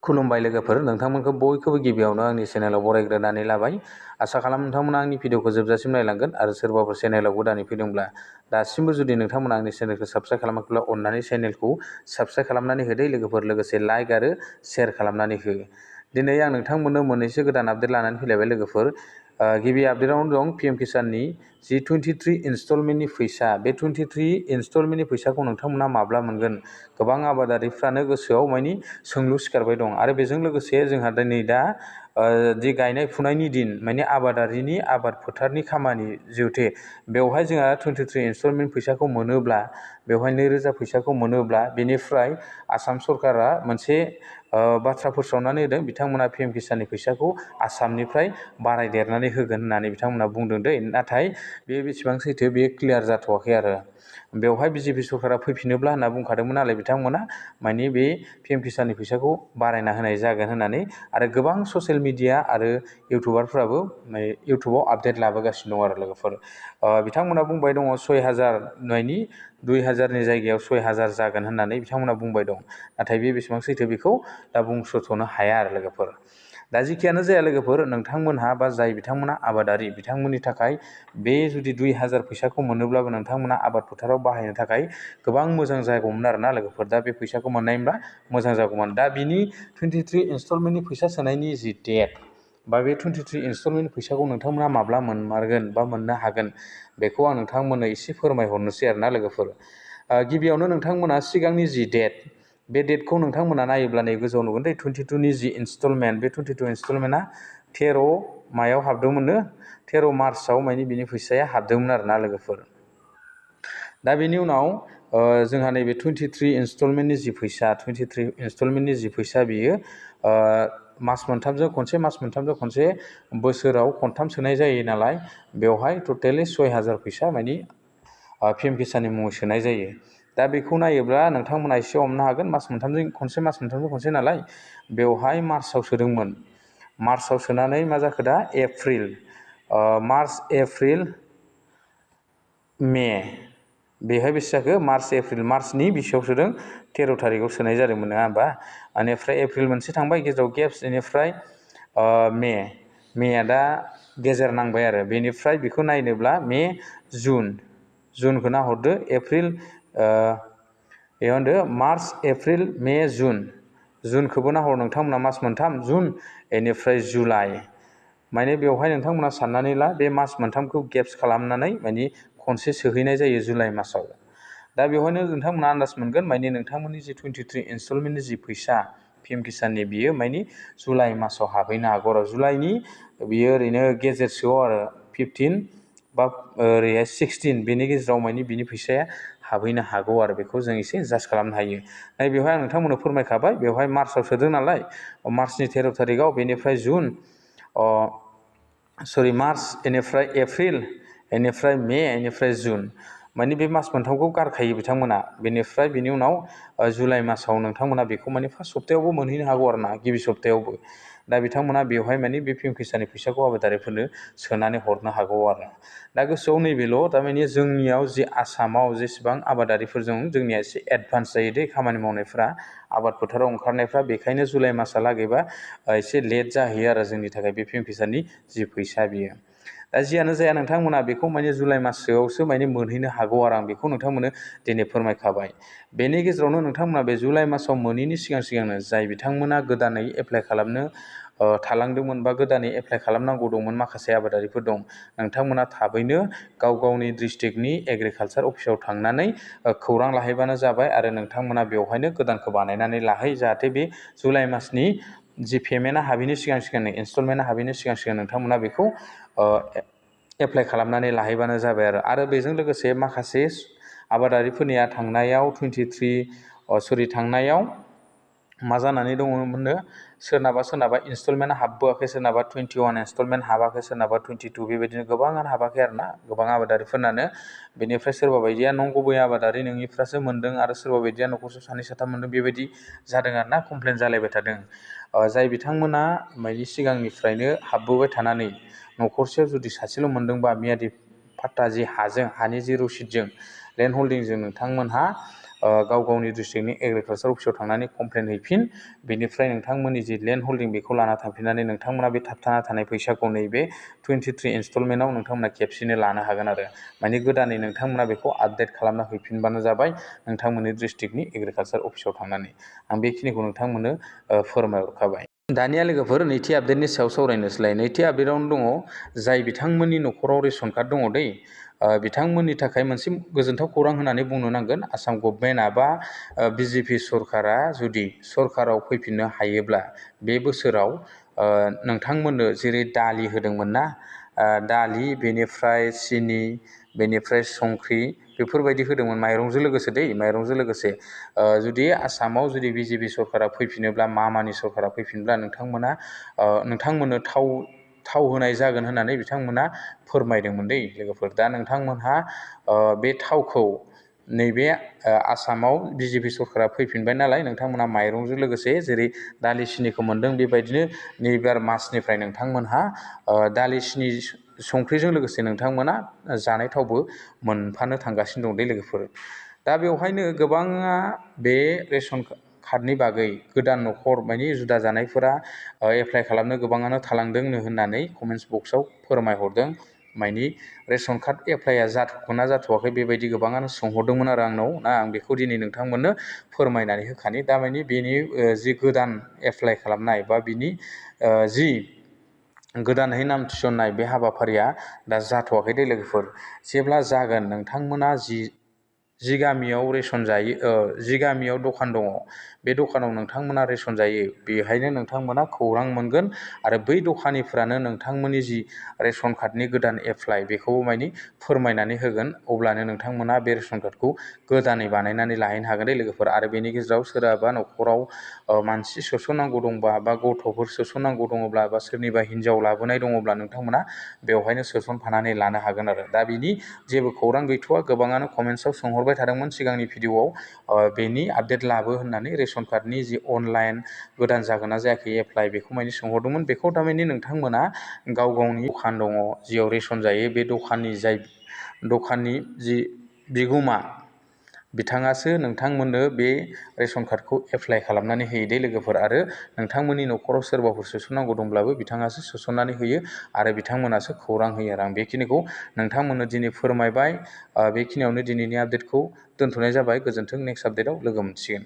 खुलुमबाय लोगोफोर, नोंथांमोनखौ बयखौबो गिबियावनो आंनि चेनेलाव बरायग्रोनानै लाबाय। आसा खालामो नोंथांमोना आंनि भिडिअखौ जोबजासिम नायलांगोन आरो सोरबाफोर चेनेलाव गोदानै फैदोंब्ला दासिमबो जुदि नोंथांमोना आंनि चेनेलखौ साबस्क्राइब खालामाखैब्ला अननानै चेनेलखौ साबस्क्राइब खालामनानै होदो लोगोफोर, लोगोसे लाइक आरो शेयार खालामनानै हो। दिनै आं नोंथांमोननो मोननैसो गोदान आपडेट लानानै फैलायबाय लोगोफोर। गिबि आपडेटआवनो दं PM किसाननि जि 23 इनस्टलमेन्टनि फैसा। बे 23 इनस्टलमेन्टनि फैसाखौ नोंथांमोना माब्ला मोनगोन? गोबां आबादारिफ्रानो गोसोआव मानि सोंलु सिखारबाय दं आरो बेजों लोगोसे जोंहा दिनै दा जि गायनाय फुनायनि दिन, माने आबादारिनि आबाद फोथारनि खामानि जिहेथु बेवहाय जोंहा 23 इनस्टलमेन्ट फैसाखौ मोनोब्ला, बेवहाय 2,000 फैसाखौ मोनोब्ला बेनिफ्राय आसाम सरकारा मोनसे बाथ्रा फोसावनानै होदों। बिथांमोना PM किसाननि फैसाखौ आसामनिफ्राय बारायदेरनानै होगोन होननानै बिथांमोना बुंदों दै। नाथाय बे बेसेबां सैथो बेयो क्लियार जाथ'वाखै आरो। बेवहाय BJP सरकारा फैफिनोब्ला होनना बुंखादोंमोन नालाय बिथांमोना, माने बे PM किसाननि फैसाखौ बारायना होनाय जागोन होननानै। आरो गोबां ससियेल मिडिया आरो इउटुबारफ्राबो इउटुबाव आपडेट लाबोगासिनो दं आरो लोगोफोर। बिथांमोना बुंबाय दङ 6,000 मानि 2,000नि जायगायाव 6,000 जागोन होननानै बिथांमोना बुंबाय दं। नाथाय बे बेसेबां सैथो बेखौ दा बुंस'थ'नो हाया आरो लोगोफोर। दा जिखियानो जाया लोगोफोर, नोंथांमोनहा बा जाय बिथांमोना आबादारि, बिथांमोननि थाखाय बे जुदि 2,000 फैसाखौ मोनोब्लाबो नोंथांमोना आबाद फोथाराव बाहायनो थाखाय गोबां मोजां जागौमोन आरोना लोगोफोर। दा बे फैसाखौ मोननायमोनब्ला मोजां जागौमोन। दा बिनि 23 इनस्टलमेन्टनि फैसा सोनायनि जि डेट, बा बे 23 इनस्टलमेन्ट फैसाखौ नोंथांमोना माब्ला मोनमारगोन बा मोननो हागोन, बेखौ आं नोंथांमोननो एसे फोरमायहरनोसै आरोना लोगोफोर। गिबियावनो नोंथांमोना सिगांनि जि डेट, बे डेटखौ नोंथांमोना नायोब्ला नै गोजौआव नुगोन दै 22नि जि इनस्टलमेन्ट, बे 22 इनस्टलमेन्टआ 13 मायाव हाबदोंमोननो, 13 मार्चआव माने बिनि फैसाया हाबदोंमोन आरोना लोगोफोर। दा बेनि उनाव जोंहा नैबे 23 इनस्टलमेन्टनि जि फैसा, 23 इनस्टलमेन्टनि जि फैसा बियो मास मोनथामजों खनसे बोसोराव खनथाम सोनाय जायो नालाय, बेवहाय टटेलि 6,000 फैसा मानि PM किसाननि मुङै सोनाय जायो। दा बेखौ नायोब्ला नोंथांमोना एसे हमनो हागोन, मास मोनथामजों खनसे नालाय, बेवहाय मार्चआव सोदोंमोन। मार्चआव सोनानै मा जाखो दा एप्रिल, मार्च, एप्रिल, मे, बेहाय बेसे जाखो मार्च, एप्रिल, मार्चनि बेसेयाव सोदों 13 थारिखआव सोनाय जादोंमोन नङा होमबा? बेनिफ्राय एप्रिल मोनसे थांबाय, गेजेराव गेप्स, बेनिफ्राय मेआ दा गेजेर नांबाय आरो। बेनिफ्राय बेखौ नायनोब्ला मे, जुनखौ नाहरदो, एप्रिल, बेयाव होनदो मार्च, एप्रिल, मे, जुनखौबो नाहर नोंथांमोना मास मोनथाम, जुन, बेनिफ्राय जुलाइ। माने बेवहाय नोंथांमोना साननानै ला, बे मास मोनथामखौ गेप्स खालामनानै माने खनसे सोहैनाय जायो जुलाइ मासाव। दा बेवहायनो नोंथांमोना आन्दाज मोनगोन, माने नोंथांमोननि जि 23 इनस्टलमेन्टनि जि फैसा PM किसाननि, बियो माने जुलाइ मासाव हाबहैनो हागौ आरो। जुलाइनि बियो ओरैनो गेजेरसोआव आरो 15 बा ओरैहाय 16, बेनि गेजेराव माने बिनि फैसाया हाबहैनो हागौ आरो। बेखौ जों एसे जाज खालामनो हायो। बेवहाय आं नोंथांमोननो फोरमायखाबाय, बेवहाय मार्चआव सोदों नालाय, मार्चनि 13 थारिखआव, बेनिफ्राय मार्च, बेनिफ्राय एप्रिल, बेनिफ्राय मे, बेनिफ्राय जुन, माने बे मास मोनथामखौ गारखायो बिथांमोना। बेनिफ्राय बिनि उनाव जुलाइ मासाव नोंथांमोना बेखौ माने फार्स्ट सप्तायावबो मोनहैनो हागौ आरो ना, गिबि सप्तायावबो। दा बिथांमोना बेवहाय माने बे PM किसाननि फैसाखौ आबादारिफोरनो सोनानै हरनो हागौ आरो। दा गोसोआव नैबेल', थारमाने जोंनियाव जि आसामाव जेसेबां आबादारिफोर दं, जोंनिया एसे एडभान्स जायो दै खामानि मावनायफ्रा, आबाद फोथाराव ओंखारनायफ्रा। बेखायनो जुलाइ मासालागैबा एसे लेट जाहैयो आरो जोंनि थाखाय बे PM किसाननि जि फैसा बियो। दा जियानो जाया नोंथांमोना बेखौ माने जुलाइ माससोआवसो माने मोनहैनो हागौ आरो। आं बेखौ नोंथांमोननो दिनै फोरमायखाबाय। बेनि गेजेरावनो नोंथांमोना बे जुलाइ मासाव मोनैनि सिगांनो जाय बिथांमोना गोदानै एप्लाइ खालामनो थालांदोंमोन बा गोदानै एप्लाइ खालामनांगौ दंमोन, माखासे आबादारिफोर दं, नोंथांमोना थाबैनो गाव गावनि डिस्ट्रिक्टनि एग्रिकालसार अफिसाव थांनानै खौरां लाहैबानो जाबाय आरो नोंथांमोना बेवहायनो गोदानखौ बानायनानै लाहै, जाहाथे बे जुलाइ मासनि जि पेमेन्टआ हाबैनि सिगांनो, इनस्टलमेन्टआ हाबैनि सिगां नोंथांमोना बेखौ एप्लाइ खालामनानै लाहैबानो जाबाय आरो बेजों लोगोसे माखासे आबादारिफोरनिया थांनायाव मा जानानै दङमोननो, सोरनाबा इनस्टलमेन्टआ हाबबोआखै, सोरनाबा 21 इनस्टलमेन्ट हाबाखै, सोरनाबा 22, बेबायदिनो गोबाङानो हाबाखै आरो ना, गोबां आबादारिफोरनानो। बेनिफ्राय सोरबा बायदिया नंगुबै आबादारि नङिफ्रासो मोन्दों, आरो सोरबा बायदिया न'खरसेयाव 2, 3 मोन्दों, बेबायदि जादों आरो ना, कमप्लेन जालायबाय थादों। जाय बिथांमोना माने सिगांनिफ्रायनो हाबबोबाय थानानै न'खरसेयाव जुदि सासेल' मोन्दोंबा, मियादि फाट्टा जि हानि जि रसिदजों लेन्ड हल्डिंजों नोंथांमोनहा गाव गावनि डिस्ट्रिक्टनि एग्रिकालसार अफिसाव थांनानै कमप्लेन हैफिन, बेनिफ्राय नोंथांमोननि जि लेन्ड हल्डिं बेखौ लाना थांफिननानै नोंथांमोना बे थाबथाना थानाय फैसाखौ नैबे 23 इनस्टलमेन्टआव नोंथांमोना खेबसेनो लानो हागोन आरो। माने गोदानै नोंथांमोना बेखौ आपडेट खालामना हैफिनबानो जाबाय नोंथांमोननि डिस्ट्रिक्टनि एग्रिकालसार अफिसाव थांनानै। आं बेखिनिखौ नोंथांमोननो फोरमायहरखाबाय। दानिया लोगोफोर नैथि आपडेटनि सायाव सावरायनोसैलाय। नैथि आपडेटआवनो दङ, जाय बिथांमोननि न'खराव रेशन कार्ड दङ दै, बिथांमोननि थाखाय मोनसे गोजोनथाव खौरां होननानै बुंनो नांगोन। आसाम गभर्नमेन्टआ बा BJP सरकारा जुदि सरकाराव फैफिननो हायोब्ला बे बोसोराव नोंथांमोननो जेरै दालि होदोंमोन ना, दालि, बेनिफ्राय सिनि, बेनिफ्राय संख्रि, बेफोरबायदि होदोंमोन माइरंजों लोगोसे दै, माइरंजों लोगोसे। जुदि आसामाव जुदि BJP सरकारा फैफिनोब्ला, मामानि सरकारा फैफिनब्ला नोंथांमोननो थाव होनाय जागोन होननानै बिथांमोना फोरमायदोंमोन दै लोगोफोर। दा नोंथांमोनहा बे थावखौ नैबे आसामाव BJP सरकारा फैफिनबाय नालाय, नोंथांमोना माइरंजों लोगोसे जेरै दालि सिनिखौ मोनदों, बेबायदिनो नैबेर मासनिफ्राय नोंथांमोनहा दालि सिनि संख्रिजों लोगोसे नोंथांमोना जानाय थावबो मोनफानो थांगासिनो दं दै लोगोफोर। दा बेवहायनो गोबाङा बे रेशन कार्डनि बागै गोदान न'खर माने जुदा जानायफोरा एप्लाइ खालामनो गोबाङानो थालांदोंनो होननानै कमेन्ट्स बक्सआव फोरमायहरदों। मानि रेशन कार्ड एप्लाइआ जाथ'गोना जाथ'वाखै बेबायदि गोबाङानो सोंहरदोंमोन आरो आंनाव ना, आं बेखौ दिनै नोंथांमोननो फोरमायनानै होखानि। दामानि बेनि जि गोदान एप्लाइ खालामनाय बा बिनि जि गोदानहै नाम थिसननाय बे हाबाफारिया दा जाथ'वाखै दै लोगोफोर। जेब्ला जागोन, नोंथांमोना जि गामियाव रेशन जायो, जि गामियाव दखान दङ, बे दखानाव नोंथांमोना रेशन जायो, बेहायनो नोंथांमोना खौरां मोनगोन। आरो बै दखानिफ्रानो नोंथांमोननि जि रेशन कार्डनि गोदान एप्लाइ बेखौबो मानि फोरमायनानै होगोन। अब्लानो नोंथांमोना बे रेशन कार्डखौ गोदानै बानायनानै लाहैनो हागोन दै लोगोफोर। आरो बेनि गेजेराव सोरहाबा न'खराव मानसि सोसननांगौ दंबा, बा गथ'फोर सोसननांगौ दङब्ला, बा सोरनिबा हिनजाव लाबोनाय दङब्ला नोंथांमोना बेवहायनो सोसनफानानै लानो हागोन आरो। दा बिनि जेबो खौरां गैथ'वा, गोबाङानो कमेन्ट्सआव सोंहरबाय थादोंमोन सिगांनि भिडिअआव बेनि आपडेट लाबो होननानै, रेशन कार्डनि जि अनलाइन गोदान जागोन ना जायाखै एप्लाइ, बेखौ मानि सोंहरदोंमोन। बेखौ थारमाने नोंथांमोना गाव गावनि दखान दङ, जियाव रेशन जायो, बे दखाननि जि बिगोमा, बिथाङासो नोंथांमोननो बे रेशन कार्डखौ एप्लाइ खालामनानै होयो दे लोगोफोर। आरो नोंथांमोननि न'खराव सोरबाफोर सोसननांगौ दंब्लाबो बिथाङासो सोसननानै होयो आरो बिथांमोनासो खौरां होयो आरो। आं बेखिनिखौ नोंथांमोननो दिनै फोरमायबाय। बेखिनियावनो दिनैनि आपडेटखौ दोनथ'नाय जाबाय। गोजोन्थों। नेक्स्ट आपडेटआव लोगो मोनसिगोन।